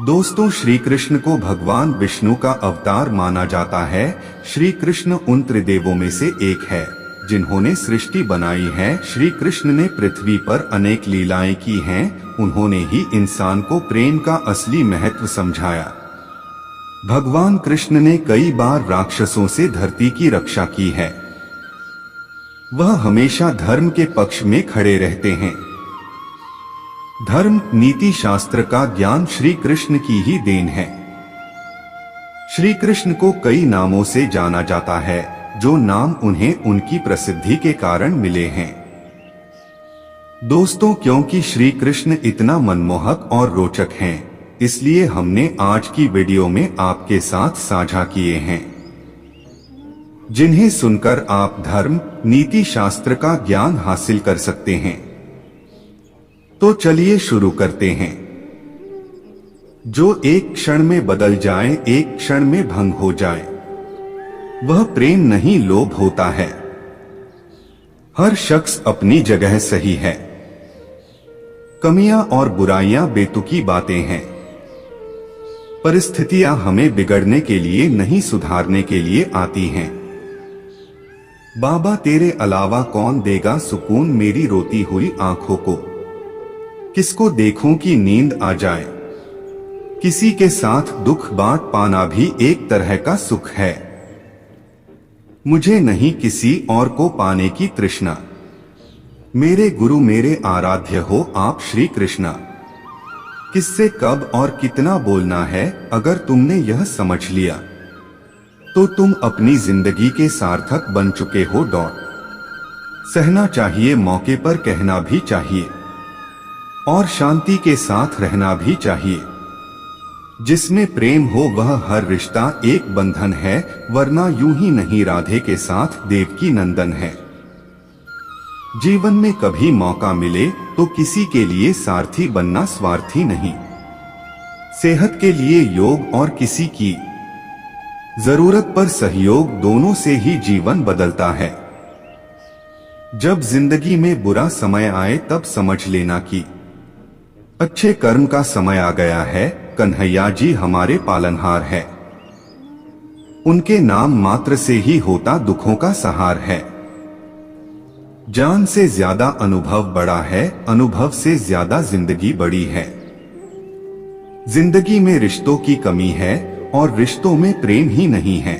दोस्तों, श्री कृष्ण को भगवान विष्णु का अवतार माना जाता है। श्री कृष्ण उन त्रिदेवों में से एक है जिन्होंने सृष्टि बनाई है। श्री कृष्ण ने पृथ्वी पर अनेक लीलाएं की हैं। उन्होंने ही इंसान को प्रेम का असली महत्व समझाया। भगवान कृष्ण ने कई बार राक्षसों से धरती की रक्षा की है। वह हमेशा धर्म के पक्ष में खड़े रहते हैं। धर्म नीति शास्त्र का ज्ञान श्री कृष्ण की ही देन है। श्री कृष्ण को कई नामों से जाना जाता है, जो नाम उन्हें उनकी प्रसिद्धि के कारण मिले हैं। दोस्तों, क्योंकि श्री कृष्ण इतना मनमोहक और रोचक हैं, इसलिए हमने आज की वीडियो में आपके साथ साझा किए हैं, जिन्हें सुनकर आप धर्म नीति शास्त्र का ज्ञान हासिल कर सकते हैं। तो चलिए शुरू करते हैं। जो एक क्षण में बदल जाए, एक क्षण में भंग हो जाए, वह प्रेम नहीं, लोभ होता है। हर शख्स अपनी जगह सही है। कमियां और बुराइयां बेतुकी बातें हैं। परिस्थितियां हमें बिगड़ने के लिए नहीं, सुधारने के लिए आती हैं। बाबा तेरे अलावा कौन देगा सुकून मेरी रोती हुई आंखों को। किसको देखूं कि नींद आ जाए। किसी के साथ दुख बांट पाना भी एक तरह का सुख है। मुझे नहीं किसी और को पाने की तृष्णा। मेरे गुरु मेरे आराध्य हो आप श्री कृष्णा। किससे कब और कितना बोलना है, अगर तुमने यह समझ लिया तो तुम अपनी जिंदगी के सार्थक बन चुके हो। सहना चाहिए, मौके पर कहना भी चाहिए और शांति के साथ रहना भी चाहिए। जिसमें प्रेम हो वह हर रिश्ता एक बंधन है, वरना यूं ही नहीं राधे के साथ देवकी नंदन है। जीवन में कभी मौका मिले तो किसी के लिए सारथी बनना स्वार्थी नहीं। सेहत के लिए योग और किसी की जरूरत पर सहयोग, दोनों से ही जीवन बदलता है। जब जिंदगी में बुरा समय आए तब समझ लेना कि अच्छे कर्म का समय आ गया है। कन्हैया जी हमारे पालनहार है। उनके नाम मात्र से ही होता दुखों का सहार है। जान से ज्यादा अनुभव बड़ा है, अनुभव से ज्यादा जिंदगी बड़ी है। जिंदगी में रिश्तों की कमी है और रिश्तों में प्रेम ही नहीं है।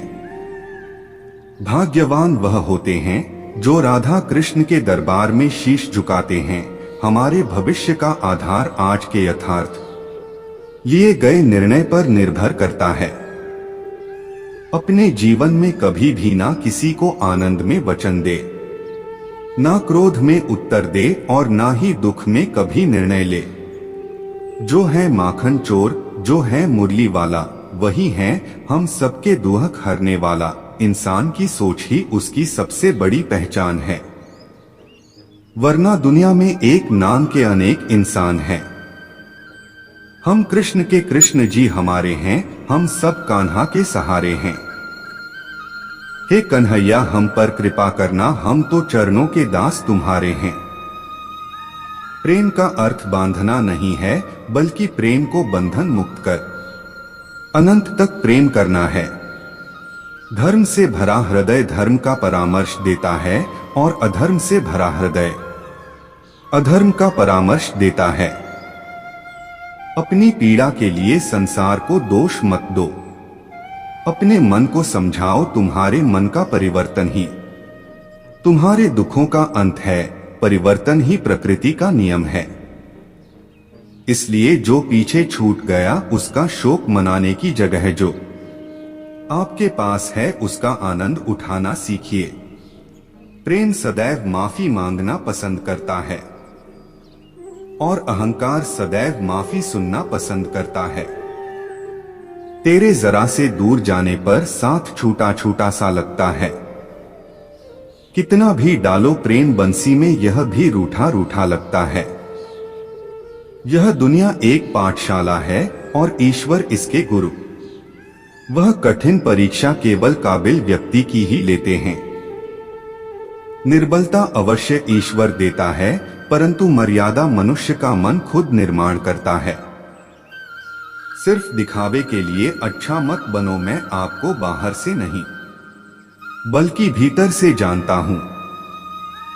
भाग्यवान वह होते हैं जो राधा कृष्ण के दरबार में शीश झुकाते हैं। हमारे भविष्य का आधार आज के यथार्थ लिए गए निर्णय पर निर्भर करता है। अपने जीवन में कभी भी ना किसी को आनंद में वचन दे, ना क्रोध में उत्तर दे और ना ही दुख में कभी निर्णय ले। जो है माखन चोर, जो है मुरली वाला, वही है हम सबके दुख हरने वाला। इंसान की सोच ही उसकी सबसे बड़ी पहचान है, वरना दुनिया में एक नाम के अनेक इंसान हैं। हम कृष्ण के कृष्ण जी हमारे हैं, हम सब कान्हा के सहारे हैं। हे कन्हैया हम पर कृपा करना, हम तो चरणों के दास तुम्हारे हैं। प्रेम का अर्थ बांधना नहीं है, बल्कि प्रेम को बंधन मुक्त कर अनंत तक प्रेम करना है। धर्म से भरा हृदय धर्म का परामर्श देता है और अधर्म से भरा हृदय अधर्म का परामर्श देता है। अपनी पीड़ा के लिए संसार को दोष मत दो। अपने मन को समझाओ, तुम्हारे मन का परिवर्तन ही तुम्हारे दुखों का अंत है। परिवर्तन ही प्रकृति का नियम है। इसलिए जो पीछे छूट गया उसका शोक मनाने की जगह जो आपके पास है उसका आनंद उठाना सीखिए। प्रेम सदैव माफी मांगना पसंद करता है और अहंकार सदैव माफी सुनना पसंद करता है। तेरे जरा से दूर जाने पर साथ छूटा छूटा सा लगता है। कितना भी डालो प्रेम बंसी में यह भी रूठा रूठा लगता है। यह दुनिया एक पाठशाला है और ईश्वर इसके गुरु। वह कठिन परीक्षा केवल काबिल व्यक्ति की ही लेते हैं। निर्बलता अवश्य ईश्वर देता है, परंतु मर्यादा मनुष्य का मन खुद निर्माण करता है। सिर्फ दिखावे के लिए अच्छा मत बनो। मैं आपको बाहर से नहीं बल्कि भीतर से जानता हूं।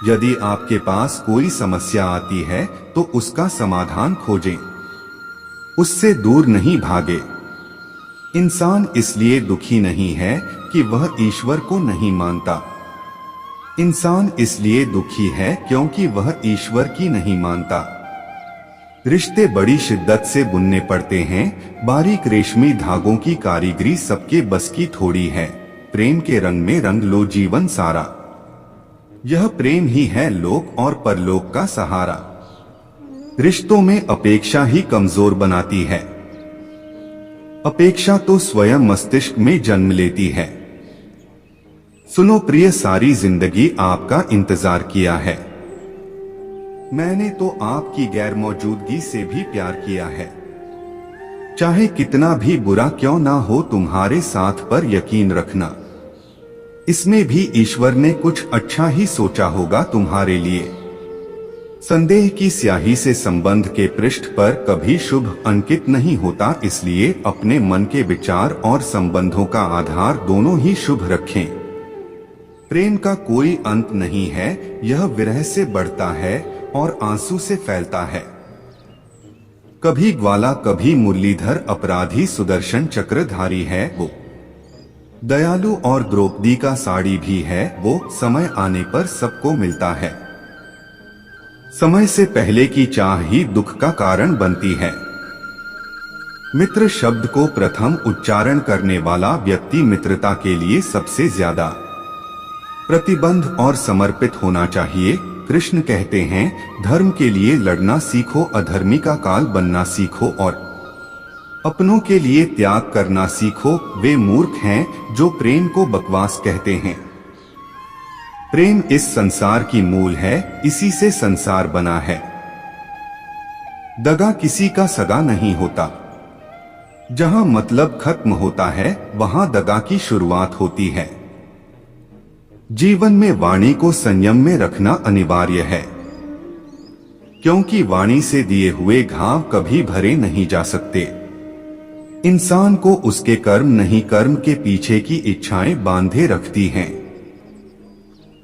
यदि आपके पास कोई समस्या आती है तो उसका समाधान खोजें, उससे दूर नहीं भागे। इंसान इसलिए दुखी नहीं है कि वह ईश्वर को नहीं मानता। इंसान इसलिए दुखी है क्योंकि वह ईश्वर की नहीं मानता। रिश्ते बड़ी शिद्दत से बुनने पड़ते हैं। बारीक रेशमी धागों की कारीगरी सबके बस की थोड़ी है। प्रेम के रंग में रंग लो जीवन सारा। यह प्रेम ही है लोक और परलोक का सहारा। रिश्तों में अपेक्षा ही कमजोर बनाती है। अपेक्षा तो स्वयं मस्तिष्क में जन्म लेती है। सुनो प्रिय, सारी जिंदगी आपका इंतजार किया है। मैंने तो आपकी गैर मौजूदगी से भी प्यार किया है। चाहे कितना भी बुरा क्यों ना हो, तुम्हारे साथ पर यकीन रखना। इसमें भी ईश्वर ने कुछ अच्छा ही सोचा होगा तुम्हारे लिए। संदेह की स्याही से संबंध के पृष्ठ पर कभी शुभ अंकित नहीं होता, इसलिए अपने मन के विचार और संबंधों का आधार दोनों ही शुभ रखें। प्रेम का कोई अंत नहीं है, यह विरह से बढ़ता है और आंसू से फैलता है। कभी ग्वाला कभी मुरलीधर, अपराधी सुदर्शन चक्रधारी है वो। दयालु और द्रौपदी का साड़ी भी है वो। समय आने पर सबको मिलता है। समय से पहले की चाह ही दुख का कारण बनती है। मित्र शब्द को प्रथम उच्चारण करने वाला व्यक्ति मित्रता के लिए सबसे ज्यादा प्रतिबद्ध और समर्पित होना चाहिए। कृष्ण कहते हैं, धर्म के लिए लड़ना सीखो, अधर्मी का काल बनना सीखो और अपनों के लिए त्याग करना सीखो। वे मूर्ख हैं जो प्रेम को बकवास कहते हैं। प्रेम इस संसार की मूल है, इसी से संसार बना है। दगा किसी का सगा नहीं होता। जहां मतलब खत्म होता है वहां दगा की शुरुआत होती है। जीवन में वाणी को संयम में रखना अनिवार्य है, क्योंकि वाणी से दिए हुए घाव कभी भरे नहीं जा सकते। इंसान को उसके कर्म नहीं, कर्म के पीछे की इच्छाएं बांधे रखती हैं,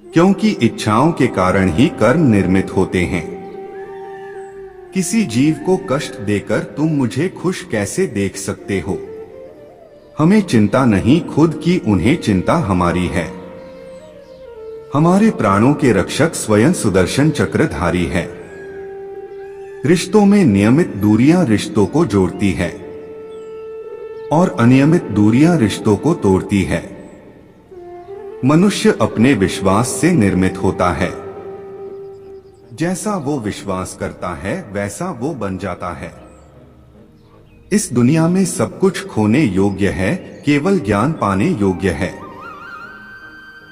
क्योंकि इच्छाओं के कारण ही कर्म निर्मित होते हैं। किसी जीव को कष्ट देकर तुम मुझे खुश कैसे देख सकते हो? हमें चिंता नहीं खुद की, उन्हें चिंता हमारी है। हमारे प्राणों के रक्षक स्वयं सुदर्शन चक्रधारी है। रिश्तों में नियमित दूरियां रिश्तों को जोड़ती है और अनियमित दूरियां रिश्तों को तोड़ती है। मनुष्य अपने विश्वास से निर्मित होता है। जैसा वो विश्वास करता है वैसा वो बन जाता है। इस दुनिया में सब कुछ खोने योग्य है, केवल ज्ञान पाने योग्य है।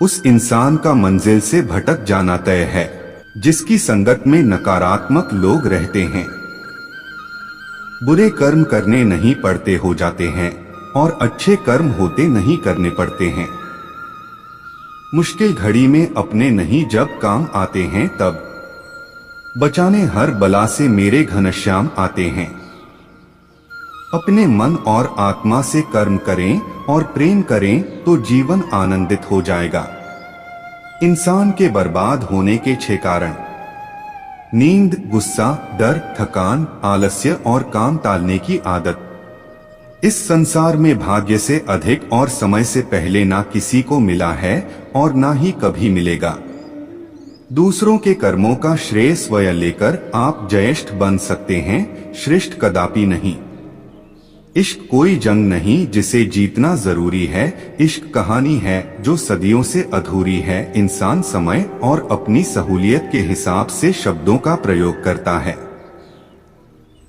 उस इंसान का मंजिल से भटक जाना तय है जिसकी संगत में नकारात्मक लोग रहते हैं। बुरे कर्म करने नहीं पड़ते हो जाते हैं और अच्छे कर्म होते नहीं करने पड़ते हैं। मुश्किल घड़ी में अपने नहीं जब काम आते हैं तब बचाने हर बला से मेरे घनश्याम आते हैं। अपने मन और आत्मा से कर्म करें और प्रेम करें तो जीवन आनंदित हो जाएगा। इंसान के बर्बाद होने के 6 कारण: नींद, गुस्सा, डर, थकान, आलस्य और काम टालने की आदत। इस संसार में भाग्य से अधिक और समय से पहले ना किसी को मिला है और ना ही कभी मिलेगा। दूसरों के कर्मों का श्रेय स्वयं लेकर आप ज्येष्ठ बन सकते हैं, श्रेष्ठ कदापि नहीं। इश्क कोई जंग नहीं जिसे जीतना जरूरी है। इश्क कहानी है जो सदियों से अधूरी है। इंसान समय और अपनी सहूलियत के हिसाब से शब्दों का प्रयोग करता है।